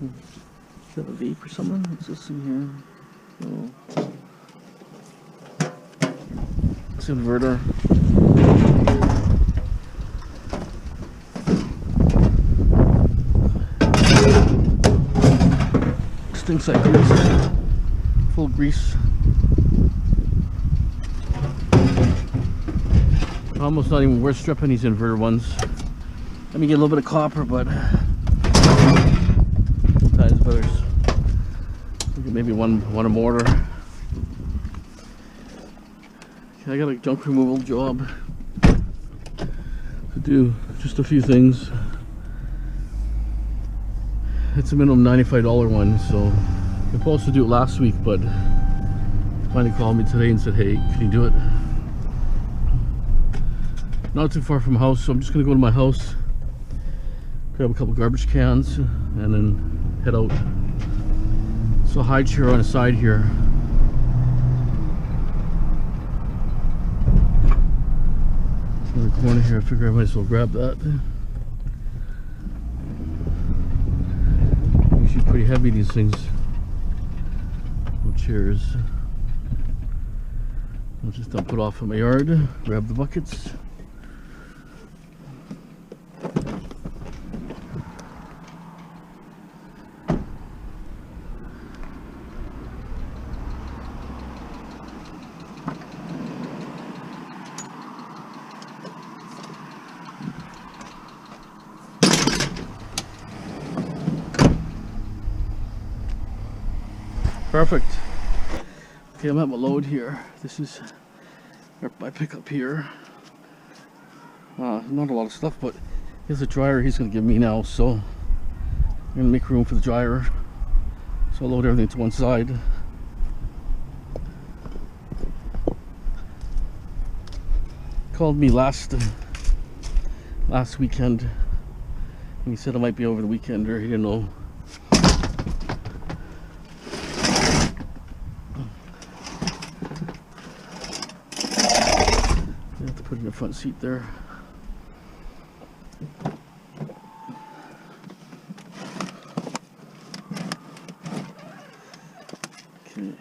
Is that a vape or something? What's this in here? Oh. It's an inverter. Stinks like grease. Full of grease. Almost not even worth stripping these inverter ones. Let me get a little bit of copper, but sometimes better. Maybe one a mortar. Okay, I got a junk removal job to do. Just a few things. It's a minimum $95 one, so I'm supposed to do it last week, but finally called me today and said, hey, can you do it? Not too far from the house, so I'm just gonna go to my house, grab a couple garbage cans, and then head out. So a high chair on the side here. In the corner here, I figure I might as well grab that. Usually pretty heavy, these things. No chairs. I'll just dump it off in my yard, grab the buckets. Perfect. Okay, I'm at my load here. This is my pickup here. Not a lot of stuff, but here's a dryer he's going to give me now, so I'm going to make room for the dryer. So I'll load everything to one side. Called me last weekend, and he said I might be over the weekend, or he didn't know. Put in the front seat there. Okay.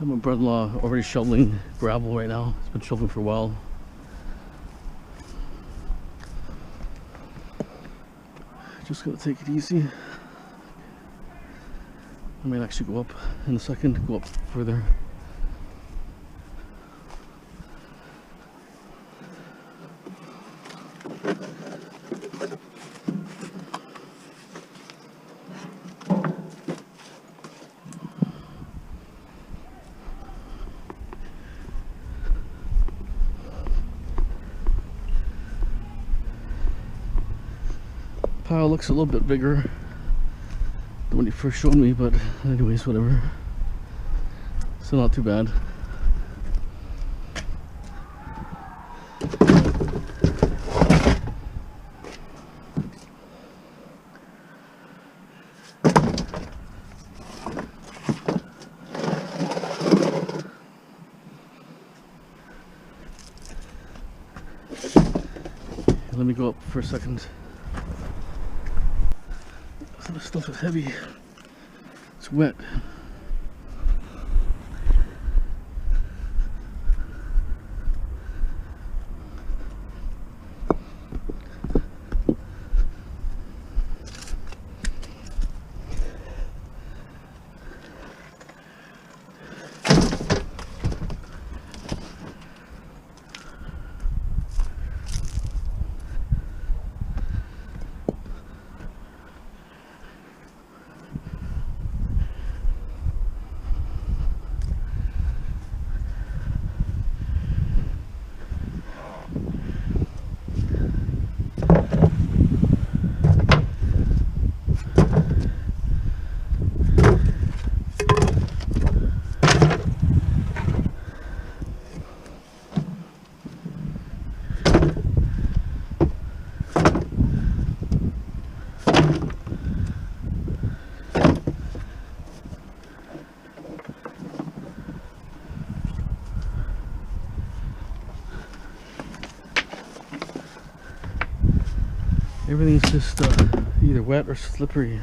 My brother-in-law already shoveling gravel right now. He's been shoveling for a while. Just gonna take it easy. I might actually go up in a second, go up further. Pile looks a little bit bigger than when he first showed me, but anyways, whatever. Still not too bad. Let me go up for a second. This stuff is heavy. It's wet. Everything's just either wet or slippery.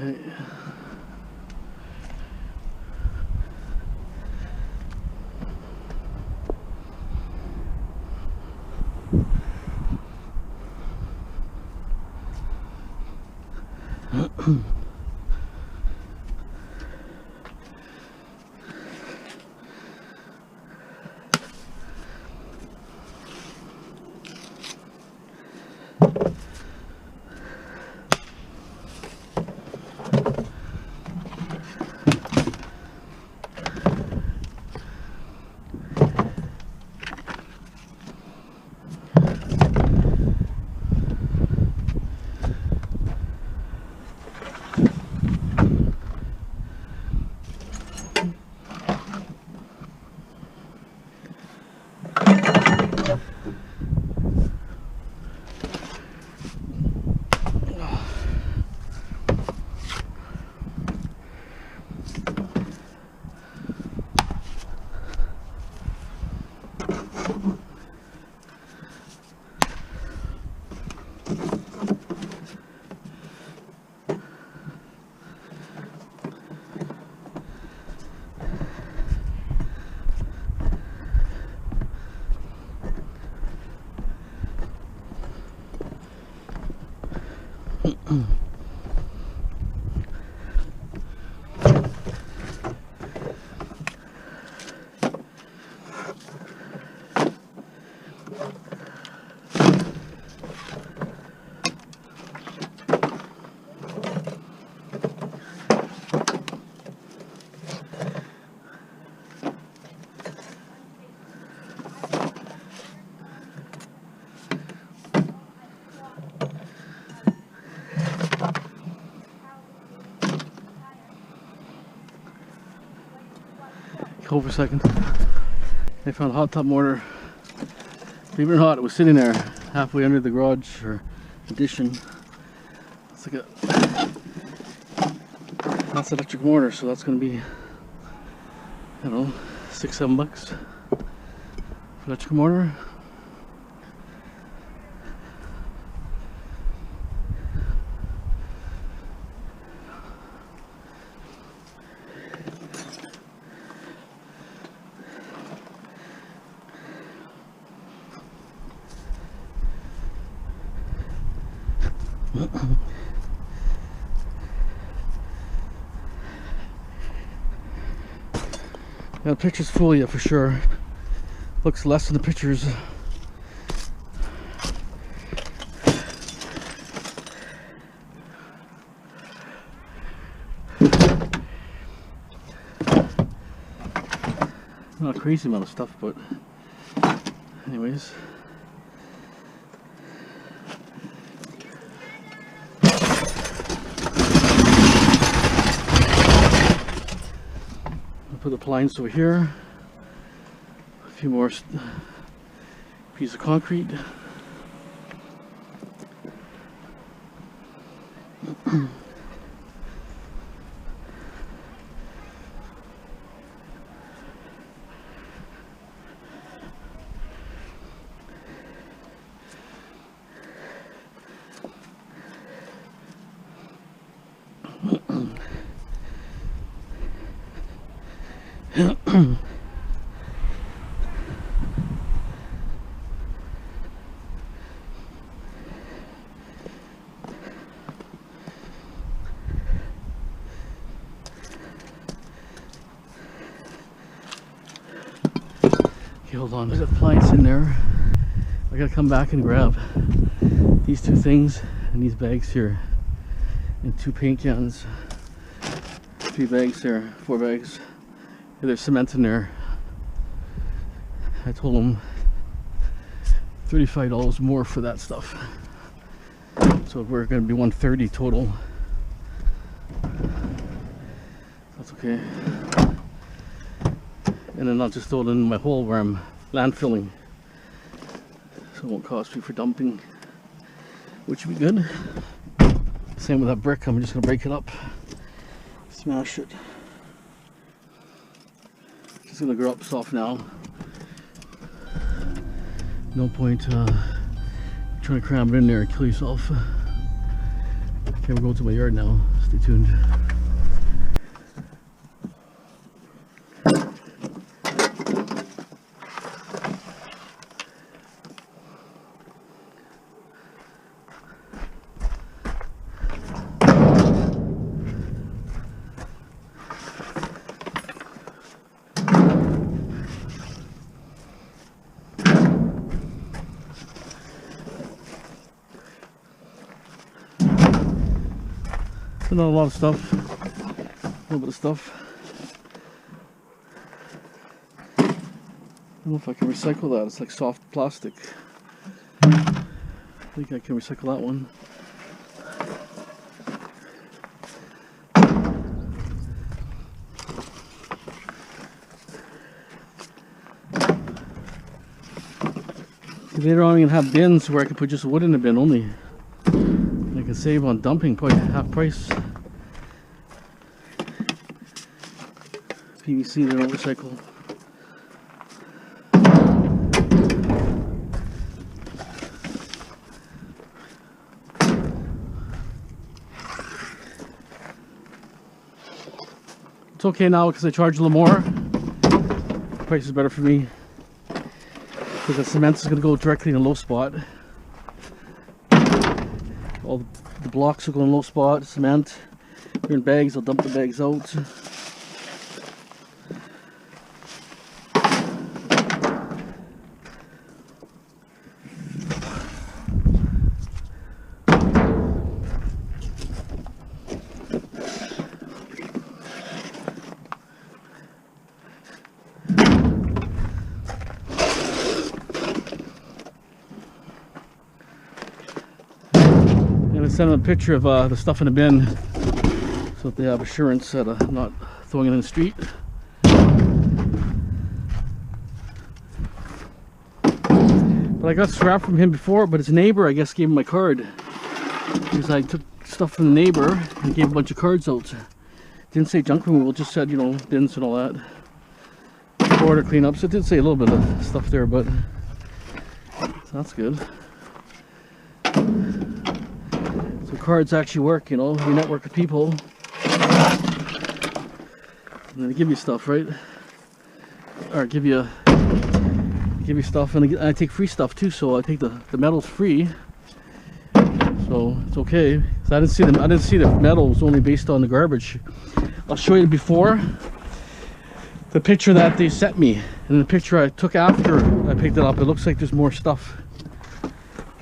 Okay. hold for a second. I found a hot tub mortar. Believe it or not, it was sitting there halfway under the garage or addition. It's like that's electric mortar, so that's going to be, I don't know, $6-7 for electric mortar. Yeah, the pictures fool you for sure. Looks less than the pictures. Not a crazy amount of stuff, but anyways. Put the appliance over here, a few more pieces of concrete. Okay, hold on, there's a appliance in there. I gotta come back and grab these two things and these bags here, and 2 paint cans, 3 bags there, 4 bags. Yeah, there's cement in there. I told them $35 more for that stuff, so we're going to be $130 total. That's okay. And then I'll just throw it in my hole where I'm landfilling, so it won't cost me for dumping, which would be good. Same with that brick. I'm just going to break it up, smash it. It's going to grow up soft now. No point trying to cram it in there and kill yourself. Okay, we'll go to my yard now. Stay tuned. Not a lot of stuff, a little bit of stuff. I don't know if I can recycle that. It's like soft plastic. I think I can recycle that one. Later on, I'm gonna have bins where I can put just wood in the bin only. I can save on dumping, probably half price. PVC, they don't recycle. It's okay now because I charge a little more. The price is better for me because the cement is going to go directly in a low spot. All the blocks will go in low spot, cement. They're in bags, I'll dump the bags out. Send them a picture of the stuff in the bin so that they have assurance that I'm not throwing it in the street. But I got scrap from him before, but his neighbor, I guess, gave him my card. Because I took stuff from the neighbor and gave a bunch of cards out. Didn't say junk removal, just said, you know, bins and all that. Border cleanups. It did say a little bit of stuff there, but so that's good. So cards actually work, you know, you network with people. And they give you stuff, right? Or give you stuff, and I take free stuff too, so I take the metal's free. So it's okay. So I didn't see the metal was only based on the garbage. I'll show you before the picture that they sent me, and the picture I took after I picked it up. It looks like there's more stuff.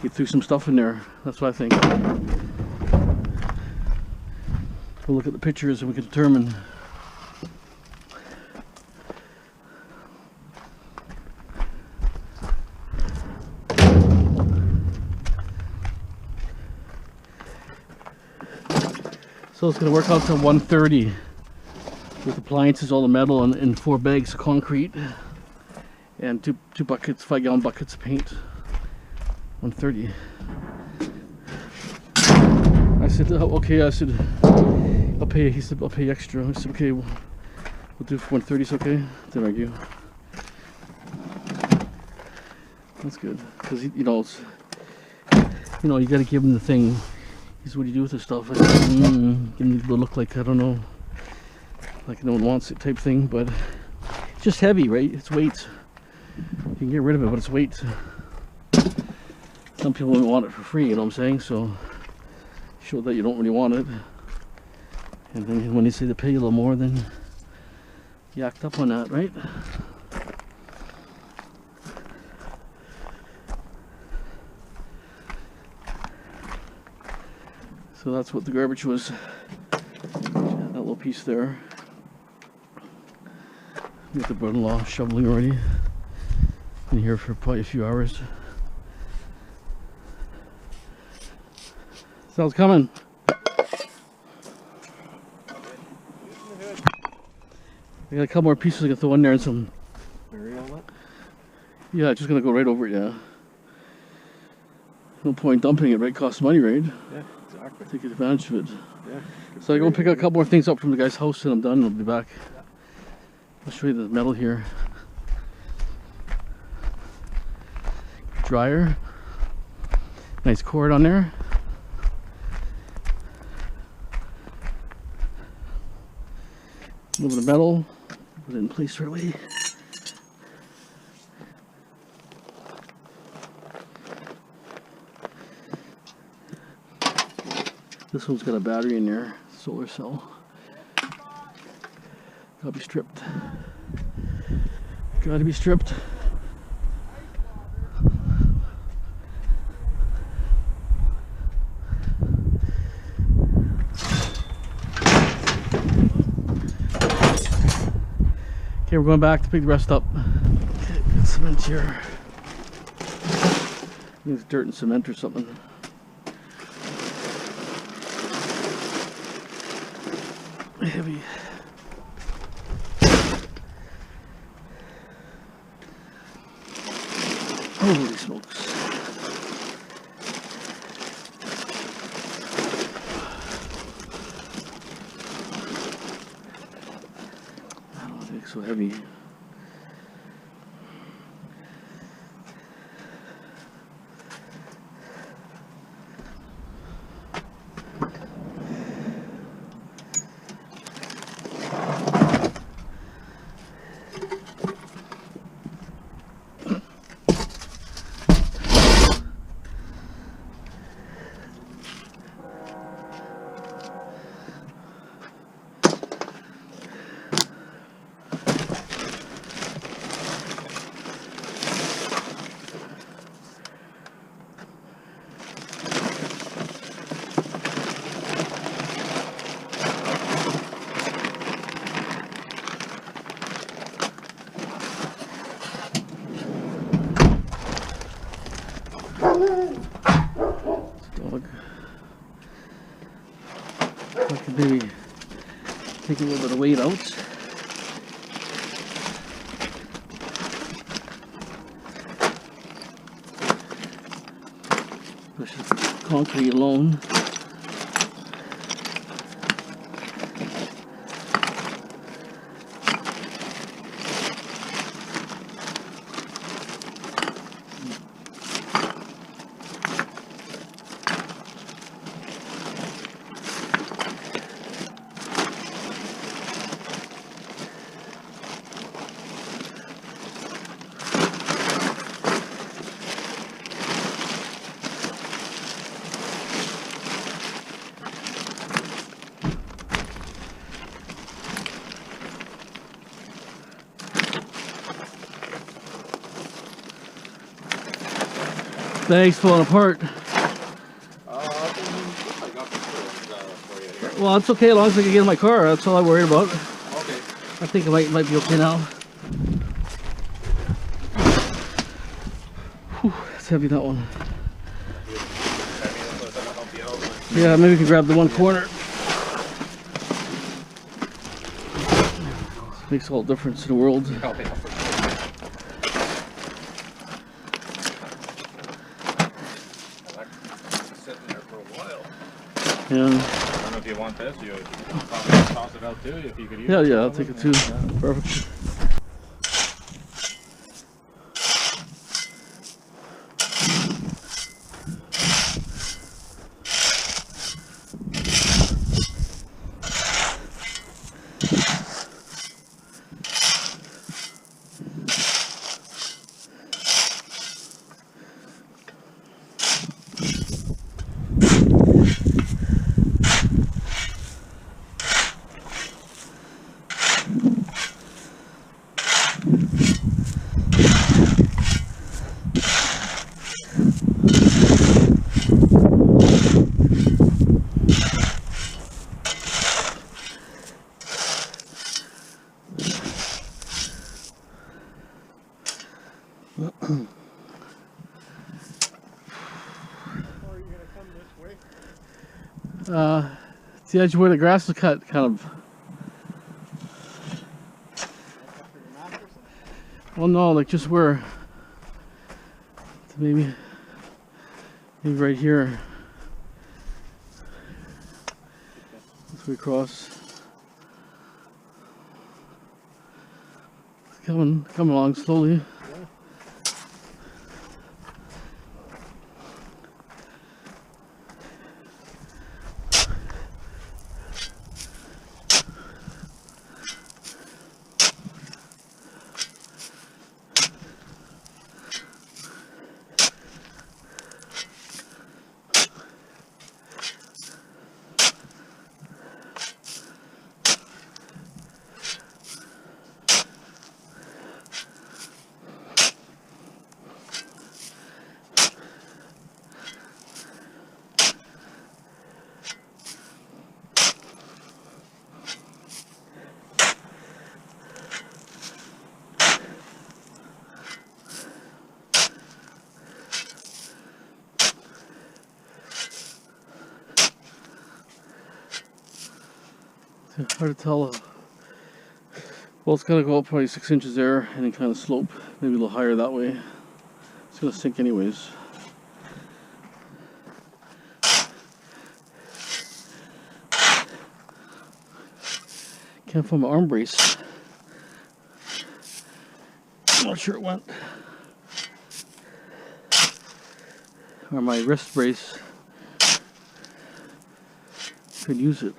He threw some stuff in there. That's what I think. We'll look at the pictures and we can determine. So it's going to work out to 130 with appliances, all the metal, and 4 bags of concrete, and two buckets, 5-gallon buckets of paint. 130. I said, oh, okay. I said, I'll pay. He said, I'll pay extra. I said, okay, we'll do it for 130. It's okay. Didn't argue. That's good, because you know, you got to give him the thing. He's, what do you do with this stuff? I said, give him the look like, I don't know, like no one wants it type thing, but it's just heavy, right? It's weight. You can get rid of it, but it's weight. Some people don't want it for free, you know what I'm saying? So show that you don't really want it, and then when they say they pay you a little more, then you act up on that, right? So that's what the garbage was. That little piece there. We got the brother-in-law shoveling already. Been here for probably a few hours. Sal's coming. I got a couple more pieces I can throw in there and some. Yeah, just gonna go right over it. Yeah. No point dumping it, right? Costs money, right? Yeah, exactly. Take advantage of it. Yeah. So I go pick up a couple more things up from the guy's house and I'm done and I'll be back. Yeah. I'll show you the metal here. Dryer. Nice cord on there. A little bit of metal. Put it in place right away. This one's got a battery in there, solar cell. Gotta be stripped. Gotta be stripped. Okay, we're going back to pick the rest up. Okay, got cement here. I think it's dirt and cement or something. Heavy. Holy smokes. I don't think it's so heavy. Dog. I could maybe take a little bit of weight out. Push the concrete alone. Bag's falling apart. I got for you here. Well, it's okay as long as I can get in my car. That's all I'm worried about. Okay. I think it might be okay now. Whew, it's heavy, that one. Yeah, maybe we can grab the one corner. Makes all the difference in the world. Yeah. I don't know if you want this, you toss it out too, if you could use Yeah, it. yeah, I'll take it too. Perfect. It's the edge where the grass is cut, kind of. Well, no, like just where. Maybe right here. As we cross. It's coming along slowly. It's hard to tell. Well, it's gonna go up probably 6 inches there and then kind of slope, maybe a little higher that way. It's gonna sink anyways. Can't find my arm brace. I'm not sure it went. Or my wrist brace. Could use it.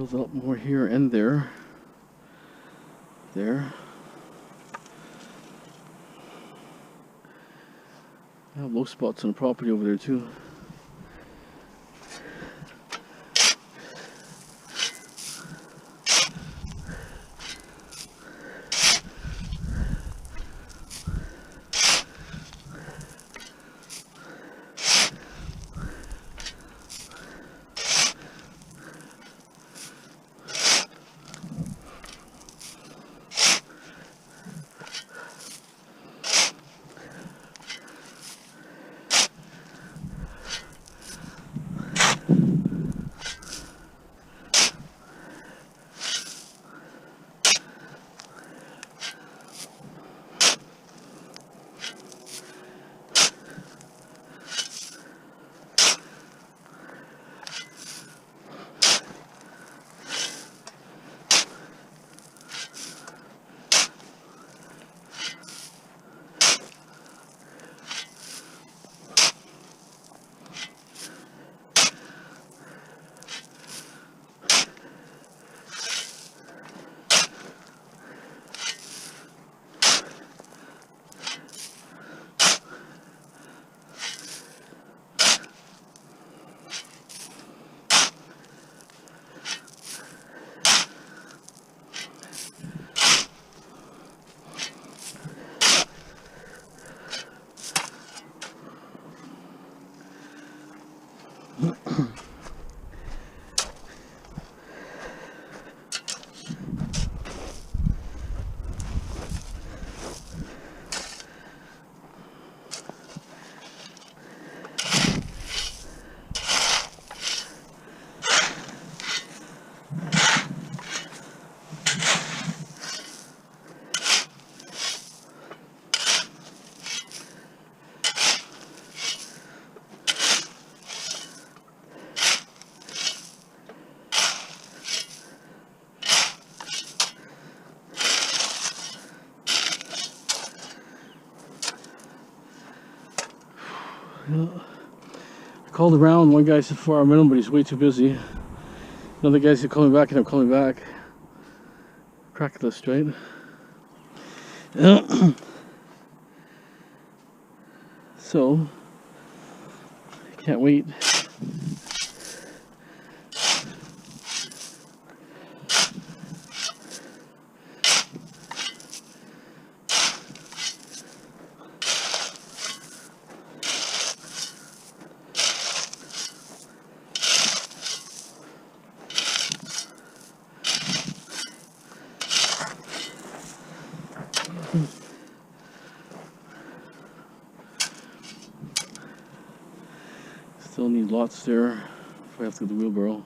Goes up more here and there. There. I have low spots on the property over there too. I called around. One guy said 4 hour minimum, but he's way too busy. Another guy said call me back, and I'm calling back. Crack this straight. So, can't wait. Still need lots there if I have to do the wheelbarrow.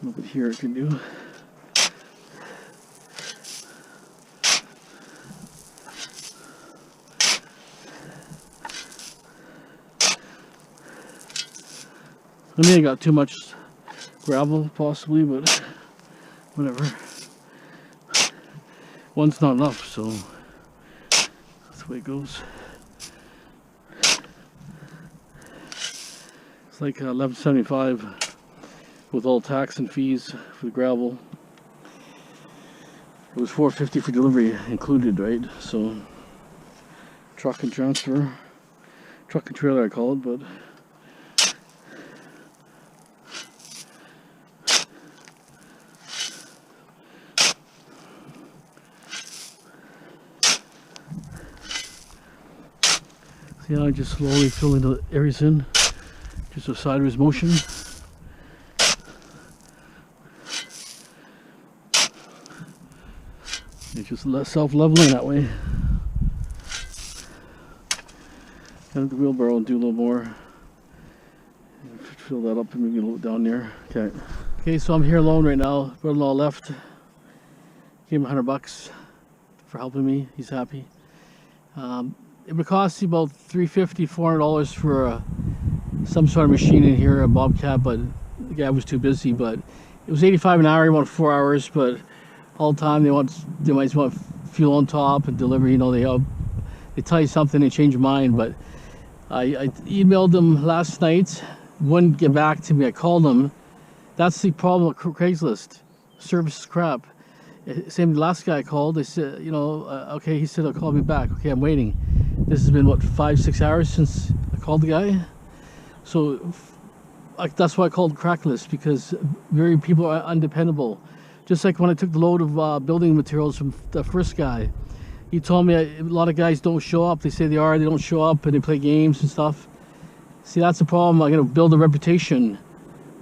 A little bit here I can do. I may have got too much gravel possibly, but whatever. One's not enough, so that's the way it goes. It's like $11.75 with all tax and fees for the gravel. It was $4.50 for delivery included, right? So truck and transfer, truck and trailer I call it, but see how I just slowly filling the areas in. Just a sideways motion. It's just self-leveling that way. Kind of the wheelbarrow and do a little more. Fill that up and maybe a little down there. Okay. Okay, so I'm here alone right now. Brother-in-law left. Gave him $100 for helping me. He's happy. It would cost you about $350, $400 for some sort of machine in here, a bobcat, but the guy was too busy. But it was $85 an hour. He wanted 4 hours, but all the time they might want fuel on top and delivery. You know, they tell you something, they change your mind. But I emailed them last night. wouldn't get back to me. I called them. That's the problem with Craigslist. Service is crap. Same the last guy I called. They said, you know, okay, he said he'll call me back. Okay, I'm waiting. This has been, what, 5-6 hours since I called the guy? So that's why I called Cracklist, because very people are undependable. Just like when I took the load of building materials from the first guy. He told me a lot of guys don't show up. They say they are, they don't show up, and they play games and stuff. See, that's the problem. I'm going to build a reputation.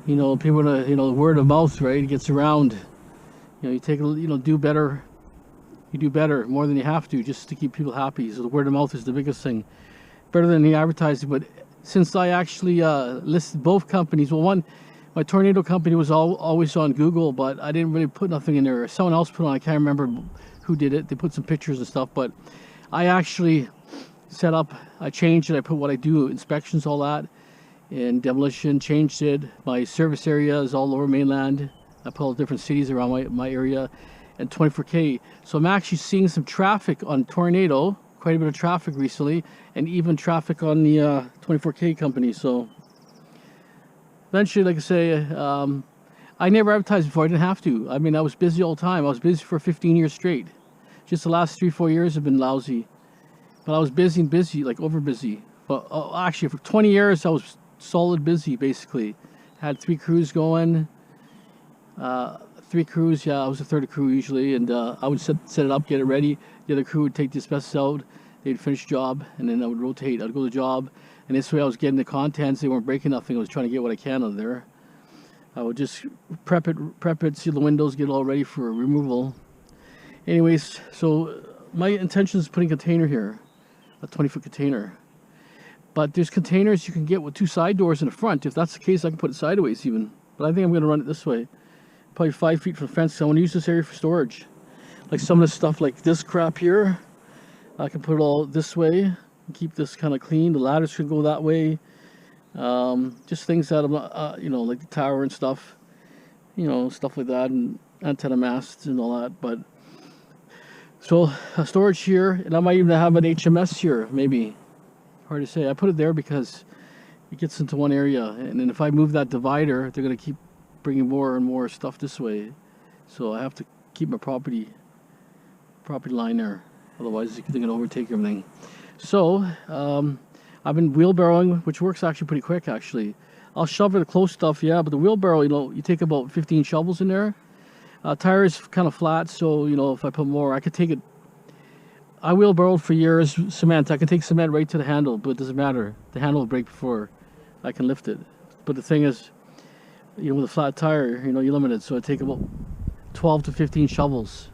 You know, people are going to, you know, word of mouth, right? It gets around. You know, you take, you know, do better. You do better, more than you have to, just to keep people happy. So the word of mouth is the biggest thing. Better than the advertising. But since I actually listed both companies, well, one, my tornado company was always on Google, but I didn't really put nothing in there. Someone else put on, I can't remember who did it. They put some pictures and stuff, but I actually set up, I changed it. I put what I do, inspections, all that, and demolition, changed it. My service area is all Lower Mainland. I put all different cities around my area, and 24K. So I'm actually seeing some traffic on Tornado, quite a bit of traffic recently, and even traffic on the 24K company. So eventually, like I say, I never advertised before. I didn't have to. I mean, I was busy all the time. I was busy for 15 years straight. Just the last 3-4 years have been lousy. But I was busy, like over busy. But actually, for 20 years, I was solid busy, basically. Had 3 crews going. 3 crews, yeah, I was the third crew usually. And I would set it up, get it ready. The other crew would take the asbestos out. They'd finish the job, and then I would rotate. I'd go to the job. And this way I was getting the contents. They weren't breaking nothing. I was trying to get what I can out of there. I would just prep it, seal the windows, get it all ready for removal. Anyways, so my intention is putting a container here, a 20-foot container. But there's containers you can get with 2 side doors in the front. If that's the case, I can put it sideways even. But I think I'm going to run it this way. Probably 5 feet from the fence. So I want to use this area for storage. Like some of the stuff like this crap here, I can put it all this way and keep this kind of clean. The ladders should go that way. Just things that I'm, you know, like the tower and stuff, you know, stuff like that, and antenna masts and all that. But so storage here, and I might even have an HMS here, maybe. Hard to say. I put it there because it gets into one area, and then if I move that divider, they're going to keep bringing more and more stuff this way. So I have to keep my property line there, otherwise they're going to overtake everything. So I've been wheelbarrowing, which works actually pretty quick actually. I'll shovel the close stuff, yeah, but the wheelbarrow, you know, you take about 15 shovels in there. Tires kind of flat, so, you know, if I put more, I could take it. I wheelbarrowed for years, cement. I can take cement right to the handle, but it doesn't matter. The handle will break before I can lift it. But the thing is, you know, with a flat tire, you know, you're limited, so I take about 12 to 15 shovels.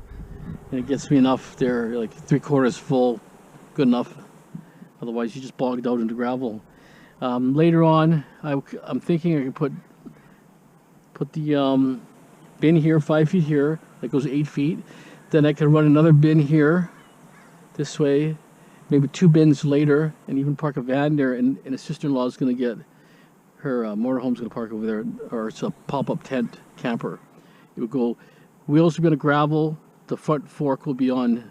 And it gets me enough there, like 3/4 full, good enough. Otherwise, you just bogged out into gravel. Later on, I'm thinking I can put the bin here, 5 feet here, that goes 8 feet. Then I can run another bin here, this way, maybe 2 bins later, and even park a van there. And a sister-in-law is going to get her motorhome's going to park over there, or it's a pop-up tent camper. It would go, wheels will be on gravel, the front fork will be on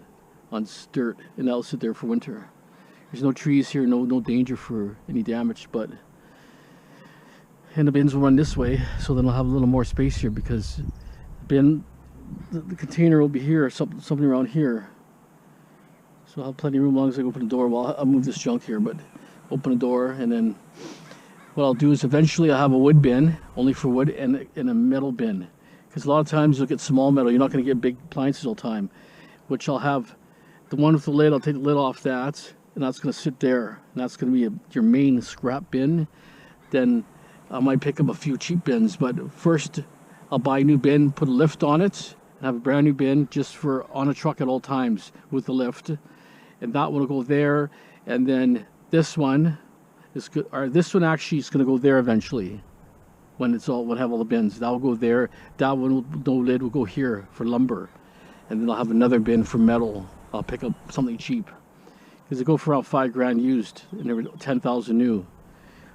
dirt, and that'll sit there for winter. There's no trees here, no danger for any damage, but and the bins will run this way, so then I'll have a little more space here, because the container will be here, something around here. So I'll have plenty of room as long as I open the door. Well, I'll move this junk here, but open the door, and then what I'll do is eventually I'll have a wood bin, only for wood, and a metal bin. Because a lot of times you'll get small metal, you're not going to get big appliances all the time. Which I'll have the one with the lid, I'll take the lid off that, and that's going to sit there. And that's going to be your main scrap bin. Then I might pick up a few cheap bins, but first I'll buy a new bin, put a lift on it, and have a brand new bin just for on a truck at all times with the lift. And that one will go there, and then this one is good, or this one actually is going to go there eventually. When it's all, when I have all the bins, that will go there. That one with no lid will go here for lumber, and then I'll have another bin for metal. I'll pick up something cheap, because they go for around $5,000 used, and they're 10,000 new.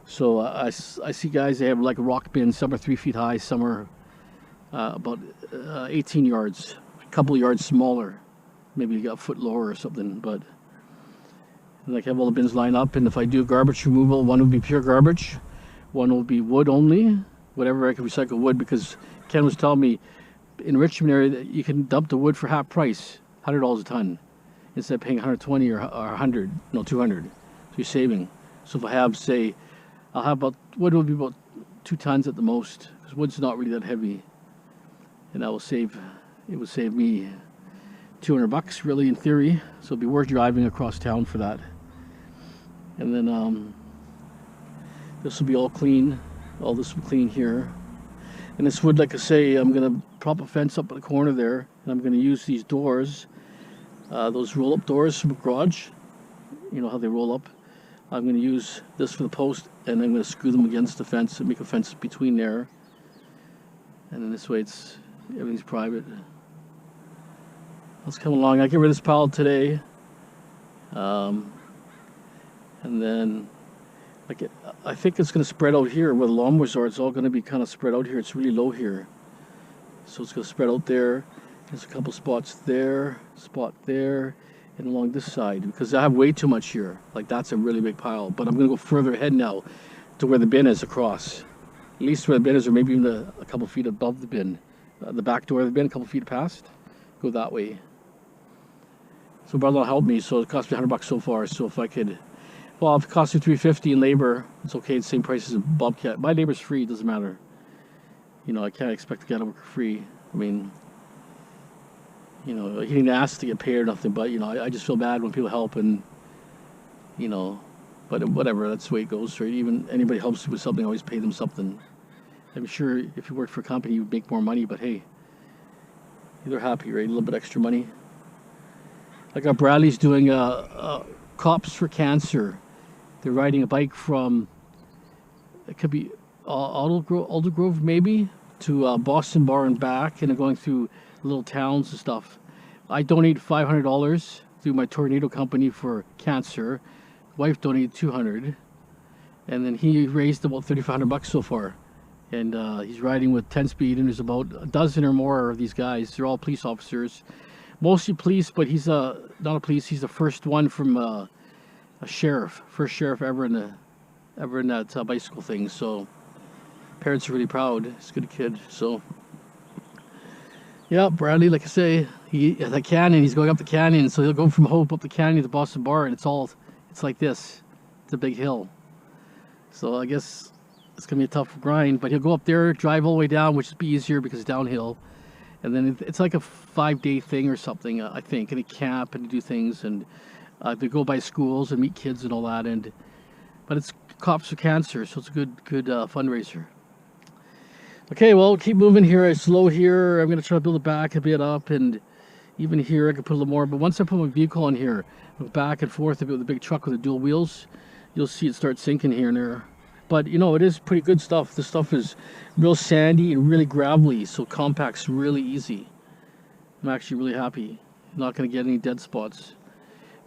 So I see guys, they have like a rock bin. Some are 3 feet high, some are about 18 yards, a couple of yards smaller, maybe a foot lower or something. But like, have all the bins lined up, and if I do garbage removal, one would be pure garbage. One will be wood only, whatever I can recycle wood, because Ken was telling me in Richmond area that you can dump the wood for half price, $100 a ton, instead of paying 120 or 100, no 200. So you're saving. So if I have, say, I'll have about, wood will be about 2 tons at the most, because wood's not really that heavy, and that will save, it would save me $200 really in theory. So it'll be worth driving across town for that. And then this will be all clean. All this will be clean here. And this wood, like I say, I'm gonna prop a fence up at the corner there, and I'm gonna use these doors, those roll-up doors from a garage. You know how they roll up. I'm gonna use this for the post, and I'm gonna screw them against the fence and make a fence between there. And then this way, everything's private. Let's come along. I get rid of this pile today, and then I think it's going to spread out here where the lawnmowers are. It's all going to be kind of spread out here. It's really low here, so it's going to spread out there. There's a couple spots there, spot there, and along this side, because I have way too much here. Like, that's a really big pile. But I'm going to go further ahead now to where the bin is across, at least where the bin is, or maybe even a couple feet above the bin, the back door of the bin, a couple feet past. Go that way. So brother will help me, so it cost me $100 so far. So if I could, well, if it costs me $350 in labor, it's okay. It's the same price as a bobcat. My labor's free, it doesn't matter. You know, I can't expect to get it for free. I mean, you know, he didn't ask to get paid or nothing, but you know, I just feel bad when people help, and you know, but whatever, that's the way it goes, right? Even anybody helps you with something, always pay them something. I'm sure if you worked for a company, you'd make more money, but hey, they're happy, right? A little bit extra money. I got Bradley's doing Cops for Cancer. They're riding a bike from, it could be Aldergrove maybe, to Boston Bar and back, and they're going through little towns and stuff. I donate $500 through my tornado company for cancer. Wife donated $200, and then he raised about $3,500 so far. And he's riding with 10 speed, and there's about a dozen or more of these guys. They're all police officers. Mostly police, but he's not a police. He's the first one from a sheriff, first sheriff ever in that bicycle thing. So parents are really proud. He's a good kid. So yeah, Bradley, like I say, the canyon. He's going up the canyon, so he'll go from Hope up the canyon to Boston Bar, and it's like this. It's a big hill. So I guess it's gonna be a tough grind, but he'll go up there, drive all the way down, which would be easier because it's downhill. And then it's like a 5-day thing or something, I think, and they camp and do things, and they go by schools and meet kids and all that. But it's Cops for Cancer, so it's a good fundraiser. Okay, well, keep moving here. It's slow here. I'm gonna try to build it back a bit up, and even here I can put a little more. But once I put my vehicle in here, back and forth a bit with a big truck with the dual wheels, you'll see it start sinking here and there. But you know, it is pretty good stuff. This stuff is real sandy and really gravelly, so compact's really easy. I'm actually really happy. I'm not going to get any dead spots.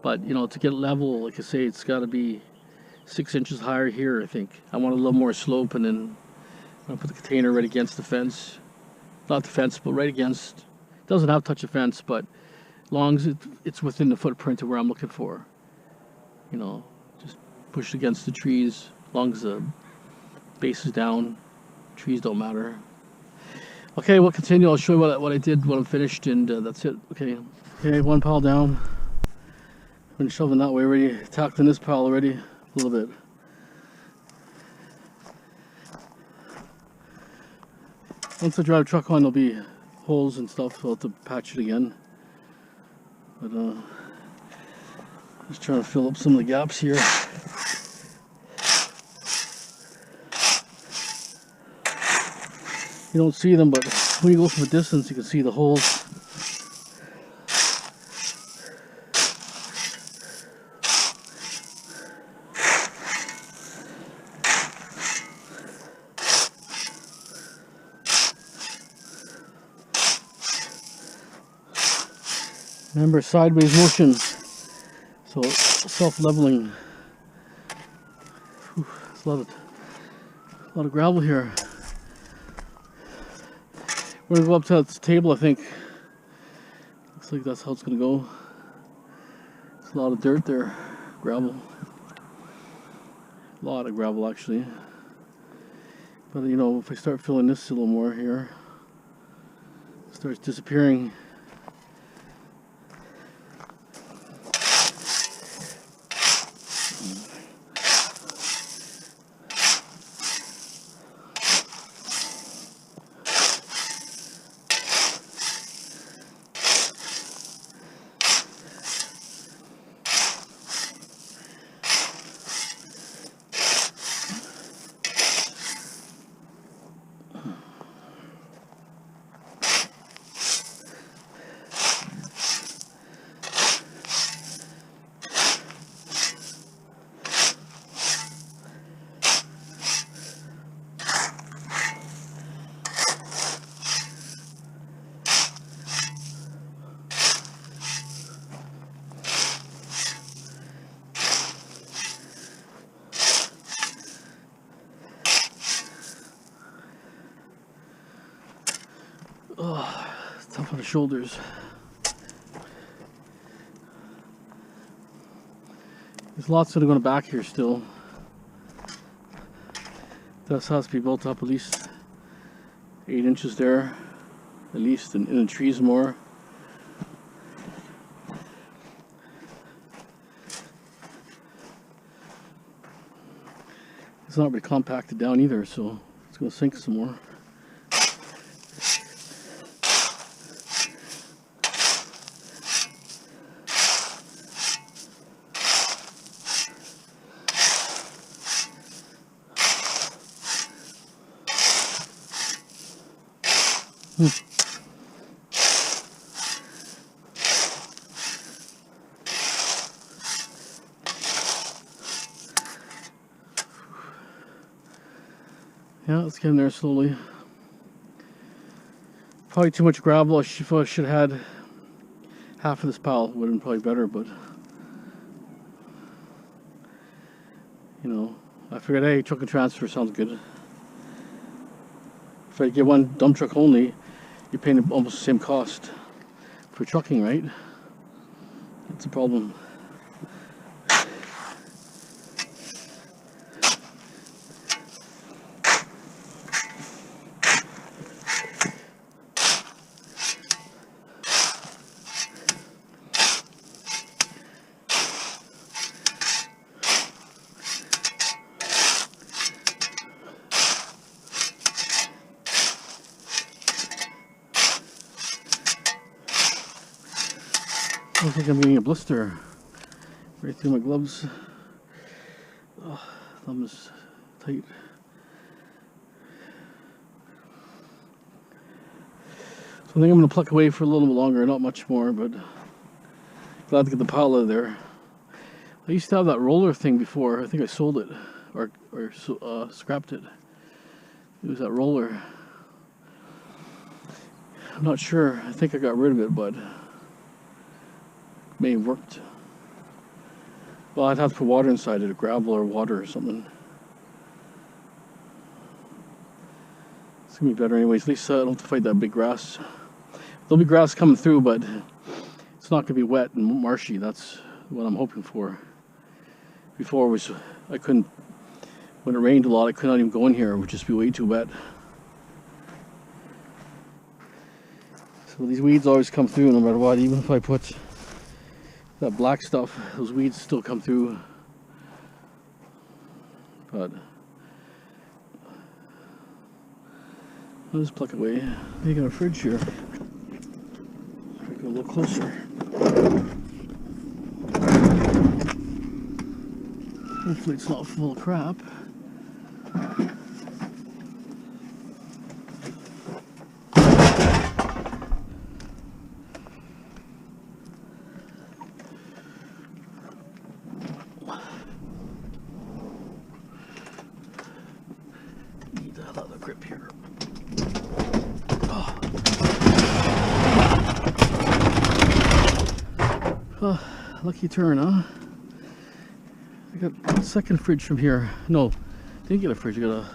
But you know, to get it level, like I say, it's got to be 6 inches higher here, I think. I want a little more slope, and then I'm going to put the container right against the fence. Not the fence, but right against. It doesn't have to touch a fence, but as long as it's within the footprint of where I'm looking for. You know, just push it against the trees. As long as the base is down, trees don't matter. Okay, we'll continue. I'll show you what I did when I'm finished, and that's it. Okay, one pile down. I've been shoving that way already. Tackling this pile already a little bit. Once I drive the truck on, there'll be holes and stuff, so I'll have to patch it again. But just trying to fill up some of the gaps here. You don't see them, but when you go from a distance, you can see the holes. Remember, sideways motion, so self-leveling. There's a lot of gravel here. We're gonna go up to that table, I think. Looks like that's how it's gonna go. There's a lot of dirt there, gravel. A lot of gravel, actually. But you know, if I start filling this a little more here, it starts disappearing. Oh, it's tough on the shoulders. There's lots that are going back here still. This has to be built up at least 8 inches there, at least, and in the trees more. It's not really compacted down either, so it's going to sink some more. Yeah, it's getting there slowly. Probably too much gravel. I should have had half of this pile. Would have been probably better, but you know, I figured, hey, truck and transfer sounds good. If I get one dump truck only, you're paying almost the same cost for trucking, right? That's a problem. Looks like I'm getting a blister right through my gloves. Oh, thumb is tight. So I think I'm going to pluck away for a little bit longer, not much more, but glad to get the pile out of there. I used to have that roller thing before. I think I sold it or scrapped it. It was that roller. I'm not sure. I think I got rid of it, but may have worked. Well, I'd have to put water inside it, gravel or water or something. It's gonna be better anyways. At least I don't have to fight that big grass. There'll be grass coming through, but it's not gonna be wet and marshy. That's what I'm hoping for. Before was I couldn't, when it rained a lot, I could not even go in here. It would just be way too wet. So these weeds always come through no matter what, even if I put that black stuff, those weeds still come through. But I'll just pluck away. You got a fridge here. If I go a little closer. Hopefully it's not full of crap. Grip here. Oh, lucky turn, huh? I got a second fridge from here. No, didn't get a fridge. I got a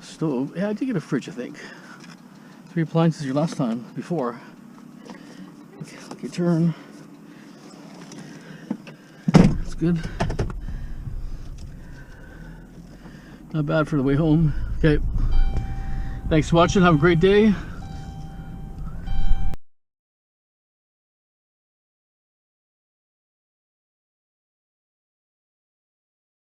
stove. Yeah, I did get a fridge, I think. 3 appliances your last time before. Okay, lucky turn. That's good. Not bad for the way home. Okay. Thanks for watching. Have a great day.